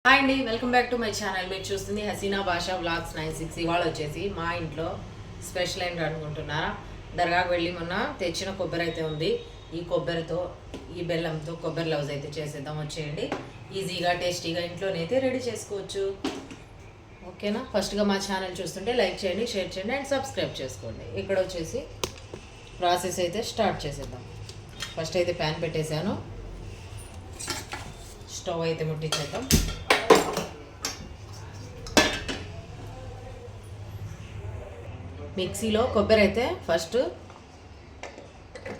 Hi అండి, welcome back to my channel. మీరు చూస్తుంది హసీనా భాషా వ్లాగ్స్ 96. ఇవాళ వచ్చేసి మా ఇంట్లో స్పెషల్ ఏంటి అనుకుంటున్నారా? దర్గాకు వెళ్ళి మొన్న తెచ్చిన కొబ్బరి అయితే ఉంది. ఈ కొబ్బరితో, ఈ బెల్లంతో కొబ్బరి లవ్స్ అయితే చేసేద్దాం. వచ్చేయండి, ఈజీగా టేస్టీగా ఇంట్లోనైతే రెడీ చేసుకోవచ్చు. ఓకేనా? ఫస్ట్గా మా ఛానల్ చూస్తుంటే లైక్ చేయండి, షేర్ చేయండి అండ్ సబ్స్క్రైబ్ చేసుకోండి. ఇక్కడ వచ్చేసి ప్రాసెస్ అయితే స్టార్ట్ చేసేద్దాం. ఫస్ట్ అయితే ప్యాన్ పెట్టేశాను, స్టవ్ అయితే ముట్టించేద్దాం. మిక్సీలో కొబ్బరి అయితే ఫస్ట్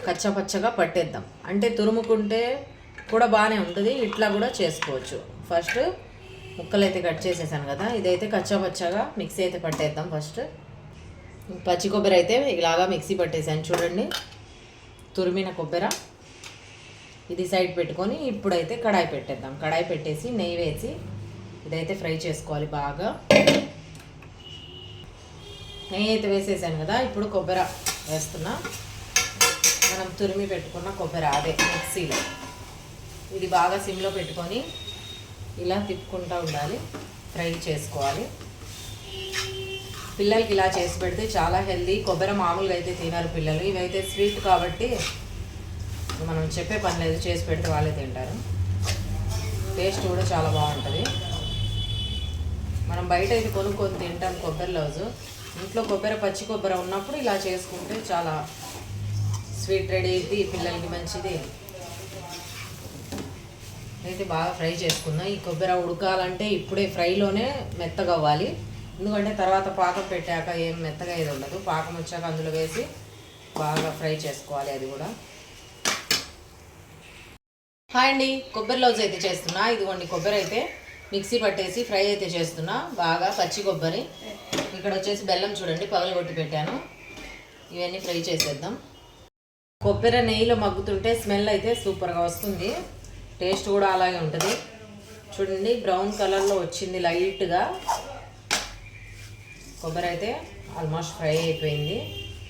కచ్చపచ్చగా పట్టేద్దాం. అంటే తురుముకుంటే కూడా బాగానే ఉంటుంది, ఇట్లా కూడా చేసుకోవచ్చు. ఫస్ట్ ముక్కలు అయితే కట్ చేసేసాను కదా, ఇదైతే కచ్చపచ్చగా మిక్సీ అయితే పట్టేద్దాం. ఫస్ట్ పచ్చి కొబ్బరి అయితే ఇలాగా మిక్సీ పట్టేసాను చూడండి, తురిమిన కొబ్బరి. ఇది సైడ్ పెట్టుకొని ఇప్పుడైతే కడాయి పెట్టేద్దాం. కడాయి పెట్టేసి నెయ్యి వేసి ఇదైతే ఫ్రై చేసుకోవాలి బాగా. నెయ్యి అయితే వేసేసాను కదా, ఇప్పుడు కొబ్బరి వేస్తున్నా. మనం తురిమి పెట్టుకున్న కొబ్బరి అదే మిక్సీలో. ఇది బాగా సిమ్లో పెట్టుకొని ఇలా తిప్పుకుంటూ ఉండాలి, ఫ్రై చేసుకోవాలి. పిల్లలకి ఇలా చేసి పెడితే చాలా హెల్దీ. కొబ్బరి మామూలుగా అయితే తినరు పిల్లలు, ఇవైతే స్వీట్ కాబట్టి మనం చెప్పే పని లేదు, చేసి పెడితే వాళ్ళే తింటారు. టేస్ట్ కూడా చాలా బాగుంటుంది. మనం బయట అయితే కొనుక్కొని తింటాం కొబ్బరి లవ్స్. ఇంట్లో కొబ్బరి, పచ్చి కొబ్బరి ఉన్నప్పుడు ఇలా చేసుకుంటే చాలా స్వీట్ రెడీ అయింది, పిల్లలకి మంచిది. అయితే బాగా ఫ్రై చేసుకుందాం. ఈ కొబ్బరి ఉడకాలంటే ఇప్పుడే ఫ్రైలోనే మెత్తగా అవ్వాలి, ఎందుకంటే తర్వాత పాకం పెట్టాక ఏం మెత్తగా ఏది ఉండదు. పాకం వచ్చాక అందులో వేసి బాగా ఫ్రై చేసుకోవాలి. అది కూడా హాయ్ అండి, కొబ్బరి లవ్స్ అయితే చేస్తున్నా. ఇదిగోండి కొబ్బరి అయితే మిక్సీ పట్టేసి ఫ్రై అయితే చేస్తున్నా బాగా, పచ్చి కొబ్బరి. ఇక్కడ వచ్చేసి బెల్లం చూడండి పగలగొట్టి పెట్టాను. ఇవన్నీ ఫ్రై చేసేద్దాం. కొబ్బరి నెయ్యిలో మగ్గుతుంటే స్మెల్ అయితే సూపర్గా వస్తుంది, టేస్ట్ కూడా అలాగే ఉంటుంది. చూడండి బ్రౌన్ కలర్లో వచ్చింది లైట్గా. కొబ్బరి అయితే ఆల్మోస్ట్ ఫ్రై అయిపోయింది.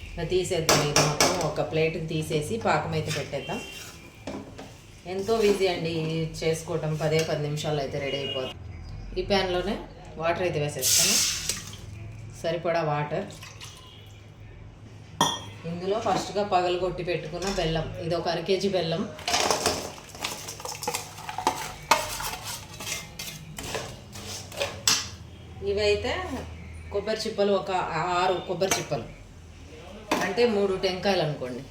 ఇంకా తీసేద్దాం. ఇది మొత్తం ఒక ప్లేట్కి తీసేసి పాకం అయితే పెట్టేద్దాం. ఎంతో ఈజీ అండి చేసుకోవటం, 10 నిమిషాల్లో అయితే రెడీ అయిపోతుంది. ఈ ప్యాన్లోనే వాటర్ అయితే వేసేస్తాను, సరిపడా వాటర్. ఇందులో ఫస్ట్గా పగలగొట్టి పెట్టుకున్న బెల్లం, ఇది ఒక 1 kg బెల్లం. ఇవైతే కొబ్బరి చిప్పలు ఒక 6 కొబ్బరి చిప్పలు, అంటే 3 టెంకాయలు అనుకోండి.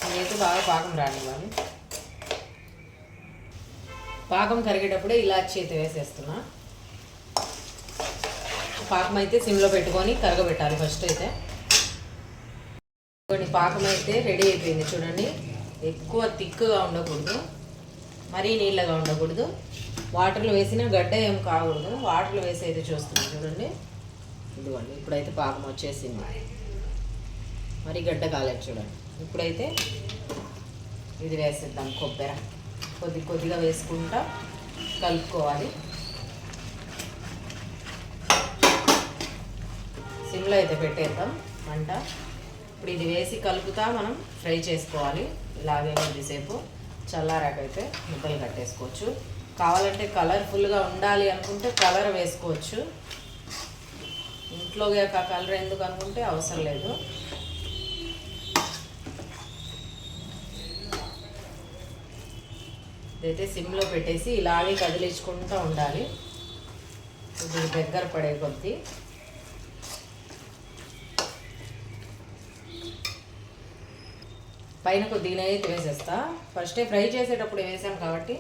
ఇదైతే బాగా పాకం రానివ్వాలి. పాకం కరిగేటప్పుడే ఇలాచి అయితే వేసేస్తున్నా. పాకం అయితే సిమ్లో పెట్టుకొని కరగబెట్టాలి ఫస్ట్ అయితే. కొన్ని పాకం అయితే రెడీ అయిపోయింది చూడండి. ఎక్కువ థిక్గా ఉండకూడదు, మరీ నీళ్ళగా ఉండకూడదు. వాటర్లో వేసిన గడ్డ ఏం కాకూడదు. వాటర్లో వేసి అయితే చూస్తున్నాను చూడండి. ఇదిగోండి ఇప్పుడైతే పాకం వచ్చేసింది, మరీ గడ్డ కాలేదు చూడండి. ఇప్పుడైతే ఇది వేసేద్దాం. కొబ్బరి కొద్దిగా వేసుకుంటా కలుపుకోవాలి. సిమ్లో అయితే పెట్టేద్దాం మంట. ఇప్పుడు ఇది వేసి కలుపుతా మనం ఫ్రై చేసుకోవాలి. ఇలాగే కొద్దిసేపు చల్లారాకైతే ముద్దలు కట్టేసుకోవచ్చు. కావాలంటే కలర్ఫుల్గా ఉండాలి అనుకుంటే కలర్ వేసుకోవచ్చు. ఇంట్లోగా కలర్ ఎందుకు అనుకుంటే అవసరం లేదు. ఇదైతే సిమ్లో పెట్టేసి ఇలాగే కదిలించుకుంటూ ఉండాలి. ఇది దగ్గర పడే కొద్దీ. పైన కొద్దిగా అయితే వేసేస్తా. ఫస్టే ఫ్రై చేసేటప్పుడు వేసాను కాబట్టి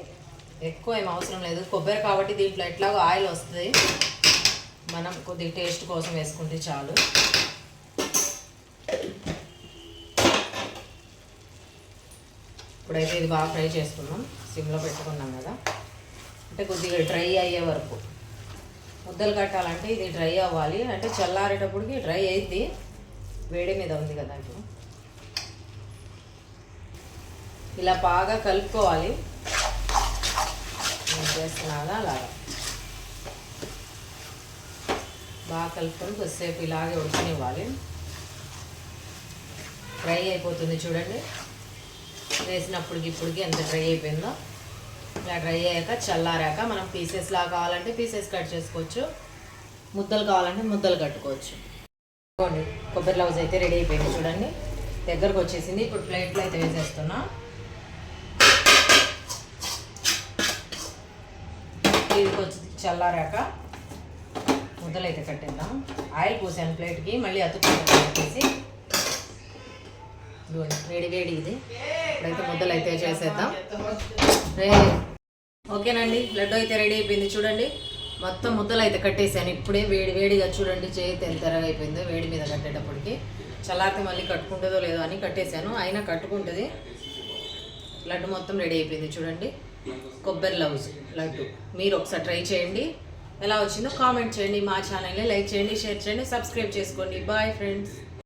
ఎక్కువ ఏం అవసరం లేదు. కొబ్బరి కాబట్టి దీంట్లో ఎట్లాగో ఆయిల్ వస్తుంది, మనం కొద్దిగా టేస్ట్ కోసం వేసుకుంటే చాలు. ఇప్పుడైతే ఇది బాగా ఫ్రై చేసుకున్నాం, సిమ్లో పెట్టుకున్నాం కదా. అంటే కొద్దిగా డ్రై అయ్యే వరకు ముద్దలు కట్టాలంటే ఇది డ్రై అవ్వాలి. అంటే చల్లారేటప్పటికి డ్రై అయింది, వేడి మీద ఉంది కదా. ఇప్పుడు ఇలా బాగా కలుపుకోవాలి. నేను చేస్తున్నాగా అలాగా బాగా కలుపుకొని కొద్దిసేపు ఇలాగే ఉడకనివ్వాలి. ఫ్రై అయిపోతుంది చూడండి, వేసినప్పటికి ఇప్పటికి ఎంత డ్రై అయిపోయిందో. ఇలా డ్రై అయ్యాక చల్లారాక మనం పీసెస్ లాగా కావాలంటే పీసెస్ కట్ చేసుకోవచ్చు, ముద్దలు కావాలంటే ముద్దలు కట్టుకోవచ్చు. కొబ్బరి లవ్స్ అయితే రెడీ అయిపోయింది చూడండి, దగ్గరకు వచ్చేసింది. ఇప్పుడు ప్లేట్లో అయితే వేసేస్తున్నా. ఇది కొంచెం చల్లారాక ముద్దలు అయితే కట్టేద్దాం. ఆయిల్ పోసాను ప్లేట్కి, మళ్ళీ అతుక్కేసి వేడి వేడి ఇది. ఇప్పుడైతే ముద్దలు అయితే చేసేద్దాం. ఓకేనండి, లడ్డు అయితే రెడీ అయిపోయింది చూడండి. మొత్తం ముద్దలు అయితే కట్టేసాను ఇప్పుడే, వేడి వేడిగా చూడండి. చేతి ఎంత తెరగైపోయిందో వేడి మీద కట్టేటప్పటికి. చల్లారితే మళ్ళీ కట్టుకుంటుందో లేదో అని కట్టేశాను, అయినా కట్టుకుంటుంది. లడ్డు మొత్తం రెడీ అయిపోయింది చూడండి. కొబ్బరి లవ్స్ లడ్డు మీరు ఒకసారి ట్రై చేయండి, ఎలా వచ్చిందో కామెంట్ చేయండి. మా ఛానల్ని లైక్ చేయండి, షేర్ చేయండి, సబ్స్క్రైబ్ చేసుకోండి. Bye friends.